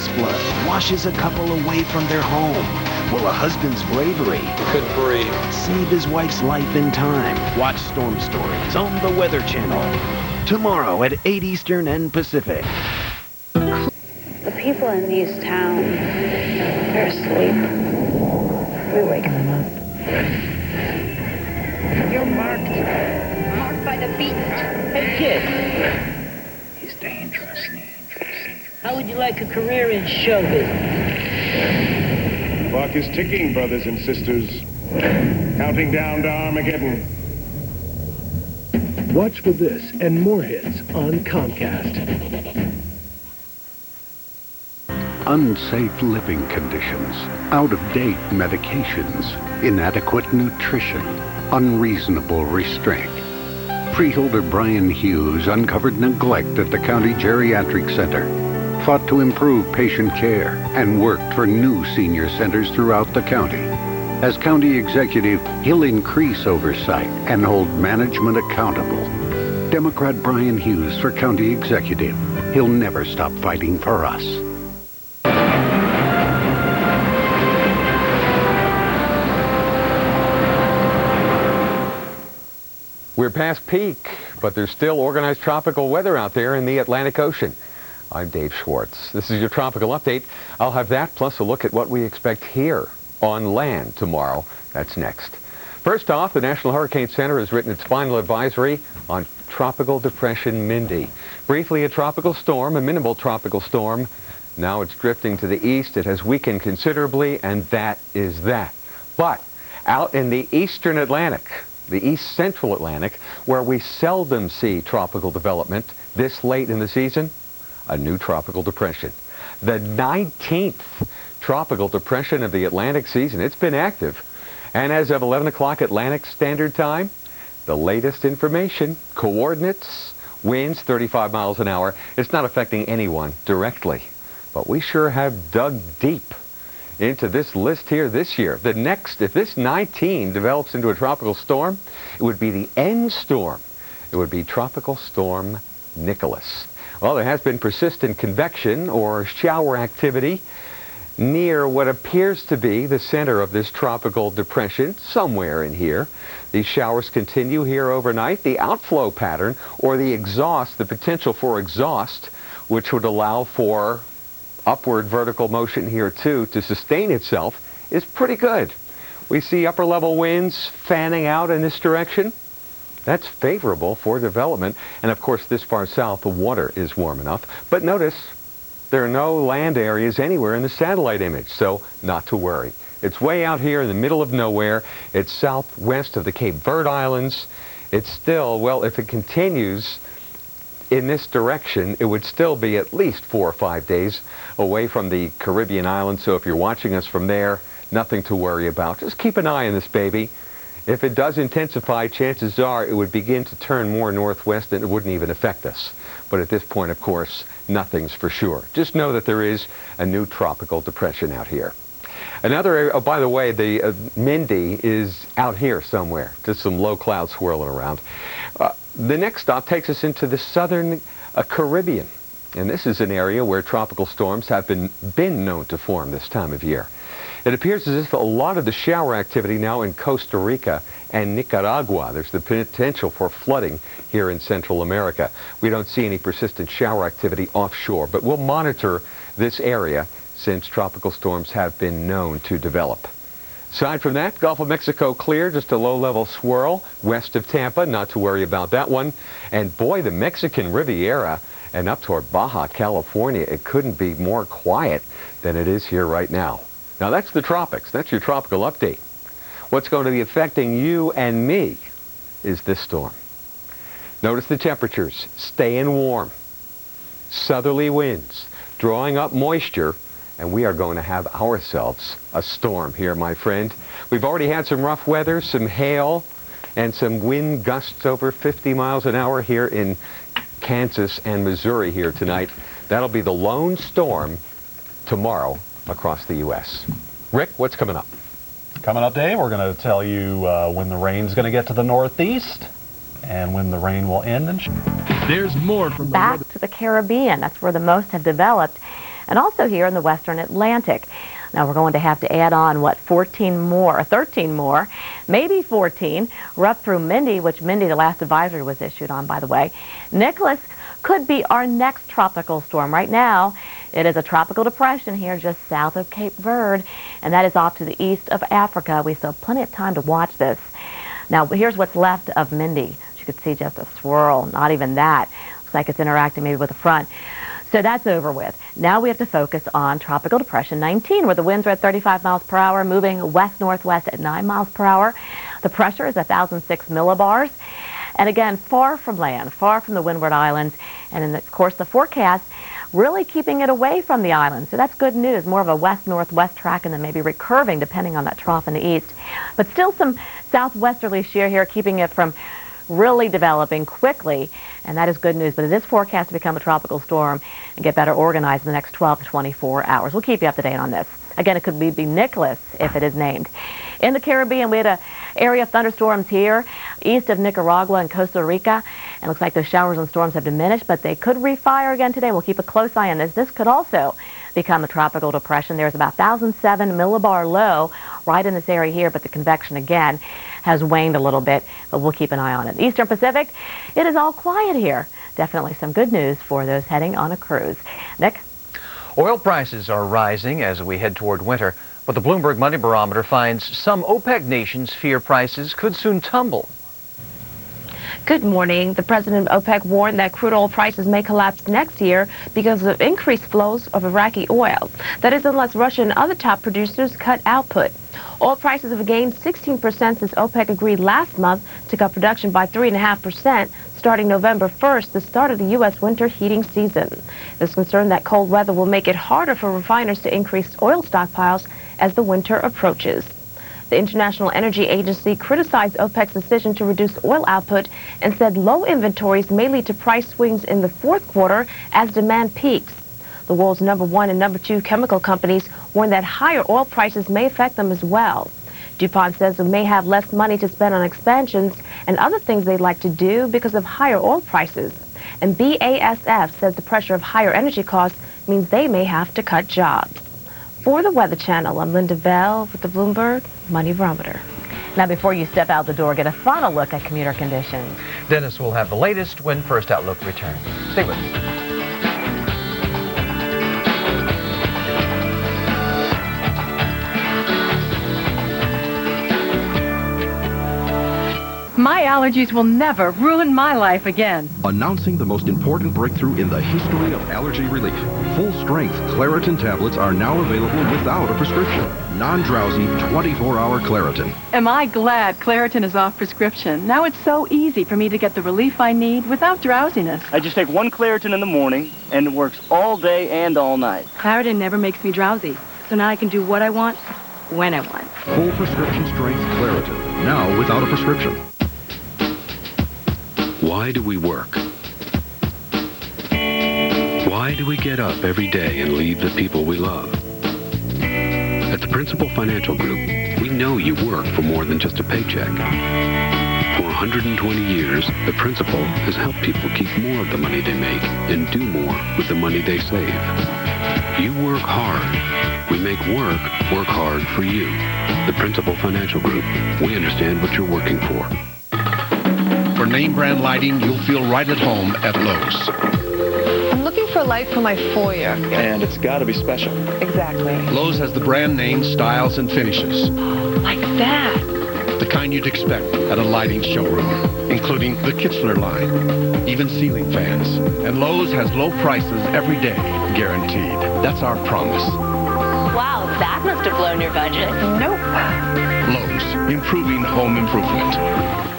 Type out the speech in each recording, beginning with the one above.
wife's blood washes a couple away from their home? Will a husband's bravery couldn't breathe save his wife's life in time? Watch Storm Stories on the Weather Channel tomorrow at 8 Eastern and Pacific. The people in these towns, they're asleep. We wake them up. You're marked by the beast. Hey, kid. He's dangerous. How would you like a career in show business? The clock is ticking, brothers and sisters. Counting down to Armageddon. Watch for this and more hits on Comcast. Unsafe living conditions, out-of-date medications, inadequate nutrition, unreasonable restraint. Freeholder Brian Hughes uncovered neglect at the County Geriatric Center, fought to improve patient care, and worked for new senior centers throughout the county. As county executive, he'll increase oversight and hold management accountable. Democrat Brian Hughes for county executive. He'll never stop fighting for us. We're past peak, but there's still organized tropical weather out there in the Atlantic Ocean. I'm Dave Schwartz. This is your tropical update. I'll have that plus a look at what we expect here on land tomorrow. That's next. First off, the National Hurricane Center has written its final advisory on Tropical Depression Mindy. Briefly a tropical storm, a minimal tropical storm. Now it's drifting to the east. It has weakened considerably, and that is that. But out in the eastern Atlantic, the east central Atlantic, where we seldom see tropical development this late in the season, a new tropical depression. The 19th tropical depression of the Atlantic season. It's been active. And as of 11 o'clock Atlantic Standard Time, the latest information, coordinates, winds 35 miles an hour. It's not affecting anyone directly, but we sure have dug deep into this list here this year. The next, if this 19 develops into a tropical storm, it would be the end storm. It would be Tropical Storm Nicholas. Well, there has been persistent convection or shower activity near what appears to be the center of this tropical depression, somewhere in here. These showers continue here overnight. The outflow pattern, or the exhaust, the potential for exhaust, which would allow for upward vertical motion here too to sustain itself, is pretty good. We see upper level winds fanning out in this direction. That's favorable for development. And of course, this far south, the water is warm enough. But notice, there are no land areas anywhere in the satellite image, so not to worry. It's way out here in the middle of nowhere. It's southwest of the Cape Verde Islands. It's still, well, if it continues in this direction, it would still be at least 4 or 5 days away from the Caribbean islands. So if you're watching us from there, nothing to worry about. Just keep an eye on this baby. If it does intensify, chances are it would begin to turn more northwest and it wouldn't even affect us. But at this point, of course, nothing's for sure. Just know that there is a new tropical depression out here. Another area, oh, by the way, the Mindy is out here somewhere. Just some low clouds swirling around. The next stop takes us into the southern Caribbean. And this is an area where tropical storms have been known to form this time of year. It appears as if a lot of the shower activity now in Costa Rica and Nicaragua. There's the potential for flooding here in Central America. We don't see any persistent shower activity offshore, but we'll monitor this area since tropical storms have been known to develop. Aside from that, Gulf of Mexico clear, just a low-level swirl west of Tampa, not to worry about that one. And boy, the Mexican Riviera and up toward Baja California, it couldn't be more quiet than it is here right now. Now that's the tropics. That's your tropical update. What's going to be affecting you and me is this storm. Notice the temperatures staying warm. Southerly winds drawing up moisture, and we are going to have ourselves a storm here, my friend. We've already had some rough weather, some hail, and some wind gusts over 50 miles an hour here in Kansas and Missouri here tonight. That'll be the lone storm tomorrow across the U.S. Rick, what's coming up? Coming up, Dave, we're going to tell you when the rain's going to get to the northeast and when the rain will end. There's more from back to the Caribbean. That's where the most have developed. and also here in the western Atlantic. Now we're going to have to add on, 13 more, maybe 14. We're up through Mindy, which Mindy, the last advisory was issued on, by the way. Nicholas could be our next tropical storm. Right now, it is a tropical depression here just south of Cape Verde, and that is off to the east of Africa. We still have plenty of time to watch this. Now, here's what's left of Mindy. You could see just a swirl, not even that. Looks like it's interacting maybe with the front. So that's over with. Now we have to focus on Tropical Depression 19, where the winds are at 35 miles per hour, moving west-northwest at 9 miles per hour. The pressure is 1,006 millibars. And again, far from land, far from the Windward Islands. And then, of course, the forecast really keeping it away from the island. So that's good news, more of a west-northwest track and then maybe recurving depending on that trough in the east. But still some southwesterly shear here, keeping it from really developing quickly, and that is good news. But it is forecast to become a tropical storm and get better organized in the next 12 to 24 hours. We'll keep you up to date on this. Again, it could be Nicholas if it is named. In the Caribbean, we had an area of thunderstorms here east of Nicaragua and Costa Rica. And it looks like those showers and storms have diminished, but they could refire again today. We'll keep a close eye on this. This could also become a tropical depression. There's about 1,007 millibar low right in this area here, but the convection again has waned a little bit, but we'll keep an eye on it. Eastern Pacific, it is all quiet here. Definitely some good news for those heading on a cruise. Nick? Oil prices are rising as we head toward winter, but the Bloomberg Money Barometer finds some OPEC nations fear prices could soon tumble. Good morning. The president of OPEC warned that crude oil prices may collapse next year because of increased flows of Iraqi oil. That is, unless Russia and other top producers cut output. Oil prices have gained 16% since OPEC agreed last month to cut production by 3.5%, starting November 1st, the start of the U.S. winter heating season. There's concern that cold weather will make it harder for refiners to increase oil stockpiles as the winter approaches. The International Energy Agency criticized OPEC's decision to reduce oil output and said low inventories may lead to price swings in the fourth quarter as demand peaks. The world's number 1 and number 2 chemical companies warn that higher oil prices may affect them as well. DuPont says it may have less money to spend on expansions and other things they'd like to do because of higher oil prices. And BASF says the pressure of higher energy costs means they may have to cut jobs. For the Weather Channel, I'm Linda Bell with the Bloomberg Money Barometer. Now, before you step out the door, get a final look at commuter conditions. Dennis will have the latest when First Outlook returns. Stay with us. My allergies will never ruin my life again. Announcing the most important breakthrough in the history of allergy relief. Full-strength Claritin tablets are now available without a prescription. Non-drowsy, 24-hour Claritin. Am I glad Claritin is off prescription? Now it's so easy for me to get the relief I need without drowsiness. I just take one Claritin in the morning, and it works all day and all night. Claritin never makes me drowsy, so now I can do what I want, when I want. Full prescription strength Claritin, now without a prescription. Why do we work? Why do we get up every day and leave the people we love? At the Principal Financial Group, we know you work for more than just a paycheck. For 120 years, the Principal has helped people keep more of the money they make and do more with the money they save. You work hard. We make work hard for you. The Principal Financial Group. We understand what you're working for. For name brand lighting, you'll feel right at home at Lowe's. I'm looking for a light for my foyer. And it's got to be special. Exactly. Lowe's has the brand names, styles, and finishes. Like that. The kind you'd expect at a lighting showroom, including the Kitzler line, even ceiling fans. And Lowe's has low prices every day, guaranteed. That's our promise. Wow, that must have blown your budget. Nope. Lowe's, improving home improvement.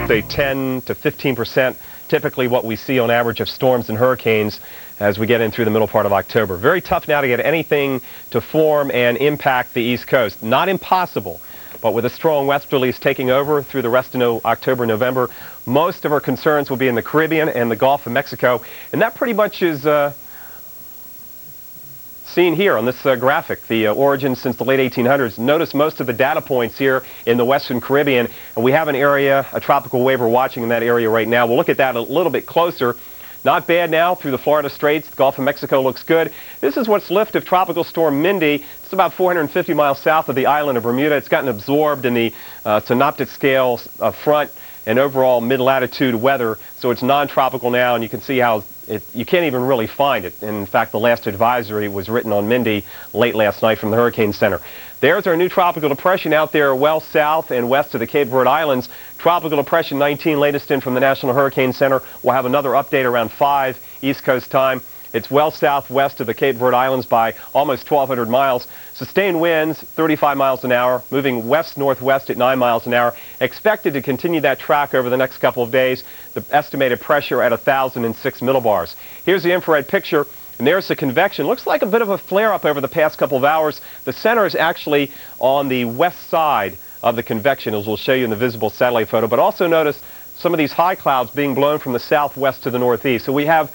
Say 10 to 15% typically what we see on average of storms and hurricanes as we get in through the middle part of October. Very tough now to get anything to form and impact the East Coast. Not impossible, but with a strong westerlies taking over through the rest of October, November, most of our concerns will be in the Caribbean and the Gulf of Mexico, and that pretty much is seen here on this graphic, the origin since the late 1800s. Notice most of the data points here in the Western Caribbean, and we have an area, a tropical wave we're watching in that area right now. We'll look at that a little bit closer. Not bad now through the Florida Straits. The Gulf of Mexico looks good. This is what's left of Tropical Storm Mindy. It's about 450 miles south of the island of Bermuda. It's gotten absorbed in the synoptic scale front and overall mid-latitude weather, so it's non-tropical now, and you can see how you can't even really find it. In fact, the last advisory was written on Mindy late last night from the Hurricane Center. There's our new tropical depression out there well south and west of the Cape Verde Islands. Tropical Depression 19, latest in from the National Hurricane Center. We'll have another update around 5 East Coast time. It's well southwest of the Cape Verde Islands by almost 1,200 miles. Sustained winds, 35 miles an hour, moving west-northwest at 9 miles an hour. Expected to continue that track over the next couple of days. The estimated pressure at 1,006 millibars. Here's the infrared picture, and there's the convection. Looks like a bit of a flare-up over the past couple of hours. The center is actually on the west side of the convection, as we'll show you in the visible satellite photo. But also notice some of these high clouds being blown from the southwest to the northeast. So we have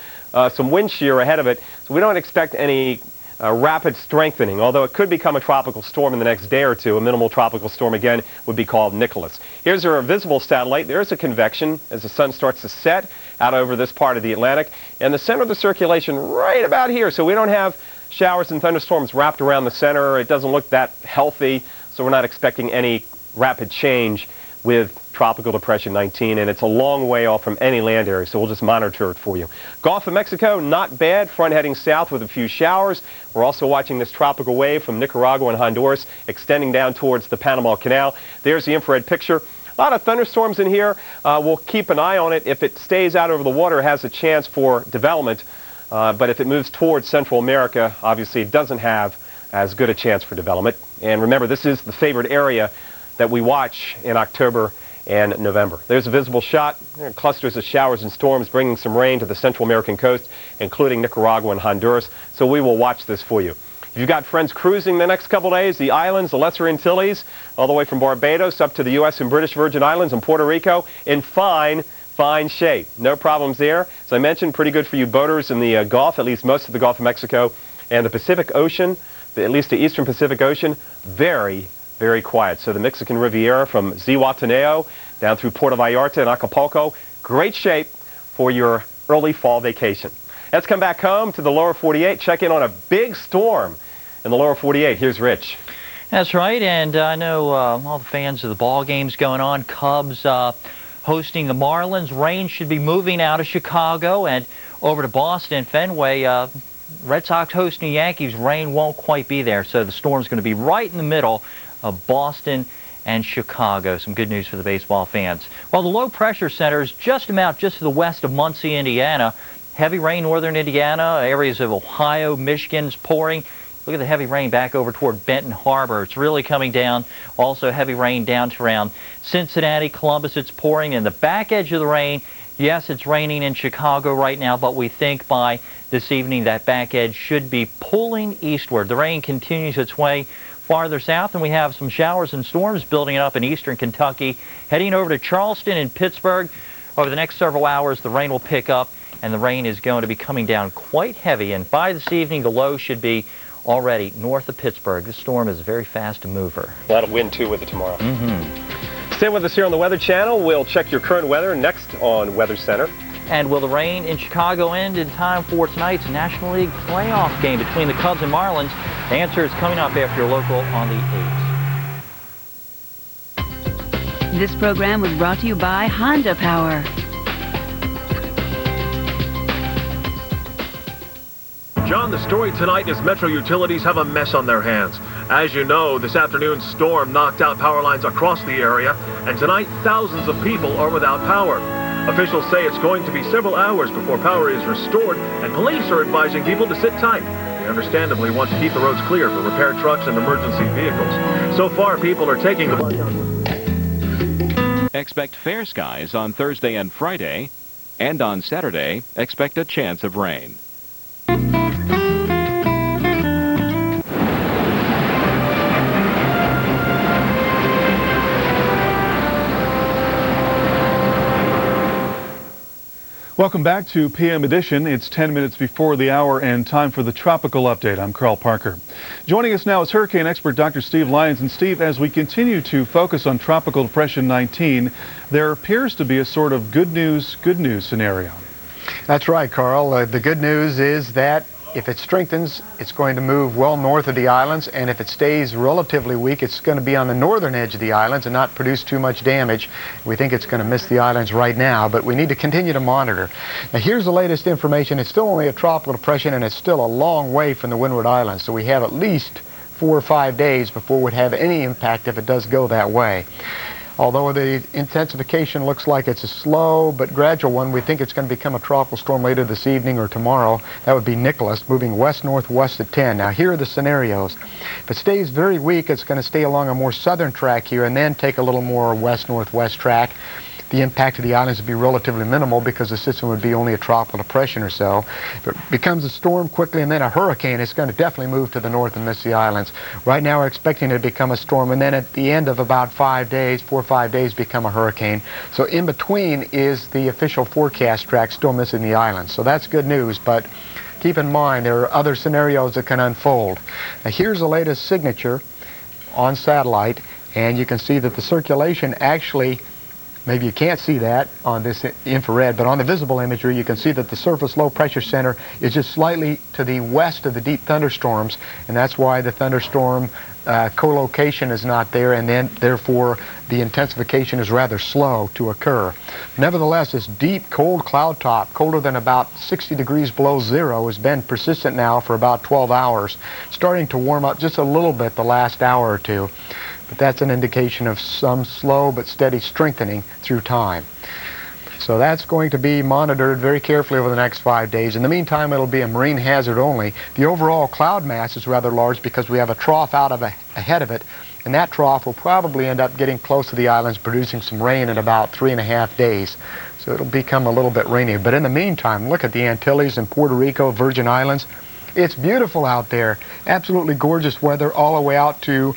some wind shear ahead of it, so we don't expect any rapid strengthening, although it could become a tropical storm in the next day or two. A minimal tropical storm again would be called Nicholas. Here's our visible satellite. There's a convection as the sun starts to set out over this part of the Atlantic, and the center of the circulation right about here, so we don't have showers and thunderstorms wrapped around the center. It doesn't look that healthy, so we're not expecting any rapid change with Tropical Depression 19, and it's a long way off from any land area, so we'll just monitor it for you. Gulf of Mexico, not bad. Front heading south with a few showers. We're also watching this tropical wave from Nicaragua and Honduras extending down towards the Panama Canal. There's the infrared picture. A lot of thunderstorms in here. We'll keep an eye on it. If it stays out over the water, it has a chance for development, but if it moves towards Central America, obviously it doesn't have as good a chance for development. And remember, this is the favored area that we watch in October and November. There's a visible shot. There are clusters of showers and storms bringing some rain to the Central American coast, including Nicaragua and Honduras. So we will watch this for you. If you've got friends cruising the next couple days, the islands, the Lesser Antilles, all the way from Barbados up to the U.S. and British Virgin Islands and Puerto Rico, in fine shape. No problems there. As I mentioned, pretty good for you boaters in the Gulf, at least most of the Gulf of Mexico, and the Pacific Ocean, at least the eastern Pacific Ocean, very quiet. So the Mexican Riviera from Zihuatanejo down through Puerto Vallarta and Acapulco, great shape for your early fall vacation. Let's come back home to the lower 48, check in on a big storm in the lower 48. Here's Rich. That's right, and I know all the fans of the ball games going on. Cubs hosting the Marlins. Rain should be moving out of Chicago and over to Boston. Fenway, Red Sox hosting Yankees. Rain won't quite be there, so the storm's going to be right in the middle of Boston and Chicago. Some good news for the baseball fans. Well, the low pressure center is just to the west of Muncie, Indiana. Heavy rain, northern Indiana, areas of Ohio, Michigan's pouring. Look at the heavy rain back over toward Benton Harbor. It's really coming down. Also heavy rain down to around Cincinnati, Columbus. It's pouring. And the back edge of the rain, yes, it's raining in Chicago right now, but we think by this evening that back edge should be pulling eastward. The rain continues its way farther south, and we have some showers and storms building up in eastern Kentucky. Heading over to Charleston and Pittsburgh. Over the next several hours, the rain will pick up, and the rain is going to be coming down quite heavy. And by this evening, the low should be already north of Pittsburgh. This storm is a very fast mover. That'll wind too with it tomorrow. Stay with us here on the Weather Channel. We'll check your current weather next on Weather Center. And will the rain in Chicago end in time for tonight's National League playoff game between the Cubs and Marlins? The answer is coming up after your local on the 8th. This program was brought to you by Honda Power. John, the story tonight is Metro Utilities have a mess on their hands. As you know, this afternoon's storm knocked out power lines across the area, and tonight thousands of people are without power. Officials say it's going to be several hours before power is restored, and police are advising people to sit tight. They understandably want to keep the roads clear for repair trucks and emergency vehicles. So far, people are taking the... Expect fair skies on Thursday and Friday. And on Saturday, expect a chance of rain. Welcome back to PM Edition. It's 10 minutes before the hour and time for the Tropical Update. I'm Carl Parker. Joining us now is hurricane expert Dr. Steve Lyons. And Steve, as we continue to focus on Tropical Depression 19, there appears to be a sort of good news scenario. That's right, Carl. The good news is that if it strengthens, it's going to move well north of the islands, and if it stays relatively weak, it's going to be on the northern edge of the islands and not produce too much damage. We think it's going to miss the islands right now, but we need to continue to monitor. Now, here's the latest information. It's still only a tropical depression, and it's still a long way from the Windward Islands, so we have at least 4 or 5 days before it would have any impact if it does go that way. Although the intensification looks like it's a slow but gradual one, we think it's going to become a tropical storm later this evening or tomorrow. That would be Nicholas, moving west-northwest at 10. Now, here are the scenarios. If it stays very weak, it's going to stay along a more southern track here and then take a little more west-northwest track. The impact of the islands would be relatively minimal because the system would be only a tropical depression or so. If it becomes a storm quickly and then a hurricane, it's going to definitely move to the north and miss the islands. Right now we're expecting it to become a storm, and then at the end of about 5 days, 4 or 5 days, become a hurricane. So in between is the official forecast track still missing the islands. So that's good news, but keep in mind there are other scenarios that can unfold. Now here's the latest signature on satellite, and you can see that the circulation actually, maybe you can't see that on this infrared, but on the visible imagery you can see that the surface low pressure center is just slightly to the west of the deep thunderstorms, and that's why the thunderstorm co-location is not there, and then therefore the intensification is rather slow to occur. Nevertheless, this deep cold cloud top, colder than about 60 degrees below zero, has been persistent now for about 12 hours, starting to warm up just a little bit the last hour or two. But that's an indication of some slow but steady strengthening through time. So that's going to be monitored very carefully over the next 5 days. In the meantime, it'll be a marine hazard only. The overall cloud mass is rather large because we have a trough ahead of it, and that trough will probably end up getting close to the islands, producing some rain in about 3.5 days. So it'll become a little bit rainy. But in the meantime, look at the Antilles and Puerto Rico, Virgin Islands. It's beautiful out there. Absolutely gorgeous weather all the way out to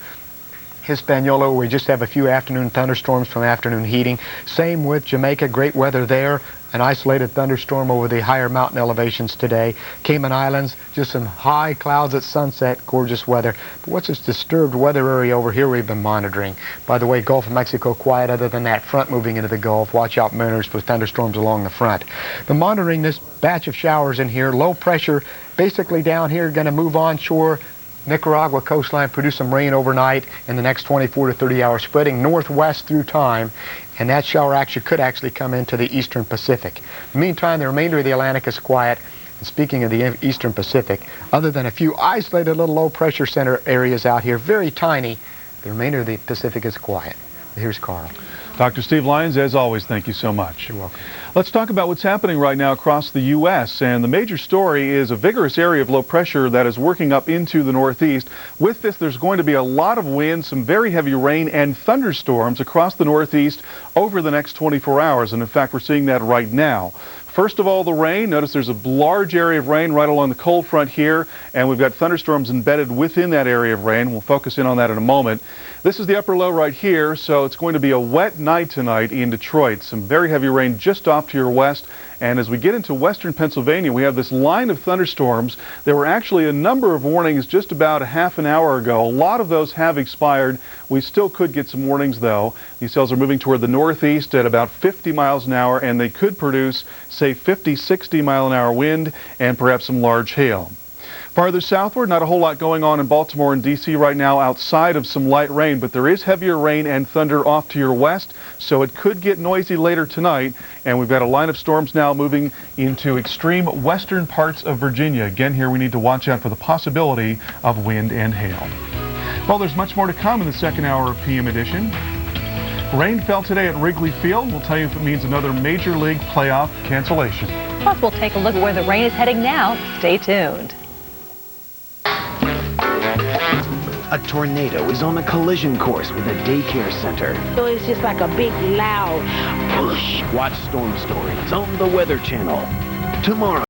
Hispaniola, where we just have a few afternoon thunderstorms from afternoon heating. Same with Jamaica, great weather there. An isolated thunderstorm over the higher mountain elevations today. Cayman Islands, just some high clouds at sunset, gorgeous weather. But what's this disturbed weather area over here we've been monitoring? By the way, Gulf of Mexico quiet other than that front moving into the Gulf. Watch out, mariners, for thunderstorms along the front. But monitoring this batch of showers in here, low pressure basically down here, going to move onshore. Nicaragua coastline, produce some rain overnight in the next 24 to 30 hours, spreading northwest through time, and that shower action could actually come into the eastern Pacific. In the meantime, the remainder of the Atlantic is quiet. And speaking of the eastern Pacific, other than a few isolated little low pressure center areas out here, very tiny, the remainder of the Pacific is quiet. Here's Carl. Dr. Steve Lyons, as always, thank you so much. You're welcome. Let's talk about what's happening right now across the U.S. And the major story is a vigorous area of low pressure that is working up into the northeast. With this, there's going to be a lot of wind, some very heavy rain and thunderstorms across the northeast over the next 24 hours. And in fact, we're seeing that right now. First of all, the rain. Notice there's a large area of rain right along the cold front here, and we've got thunderstorms embedded within that area of rain. We'll focus in on that in a moment. This is the upper low right here, so it's going to be a wet night tonight in Detroit. Some very heavy rain just off to your west. And as we get into western Pennsylvania, we have this line of thunderstorms. There were actually a number of warnings just about a half an hour ago. A lot of those have expired. We still could get some warnings, though. These cells are moving toward the northeast at about 50 miles an hour, and they could produce, say, 50, 60 mile an hour wind and perhaps some large hail. Farther southward, not a whole lot going on in Baltimore and D.C. right now outside of some light rain, but there is heavier rain and thunder off to your west, so it could get noisy later tonight. And we've got a line of storms now moving into extreme western parts of Virginia. Again, here we need to watch out for the possibility of wind and hail. Well, there's much more to come in the second hour of PM Edition. Rain fell today at Wrigley Field. We'll tell you if it means another Major League playoff cancellation. Plus, we'll take a look at where the rain is heading now. Stay tuned. A tornado is on a collision course with a daycare center. So it's just like a big, loud push. Watch Storm Stories on the Weather Channel tomorrow.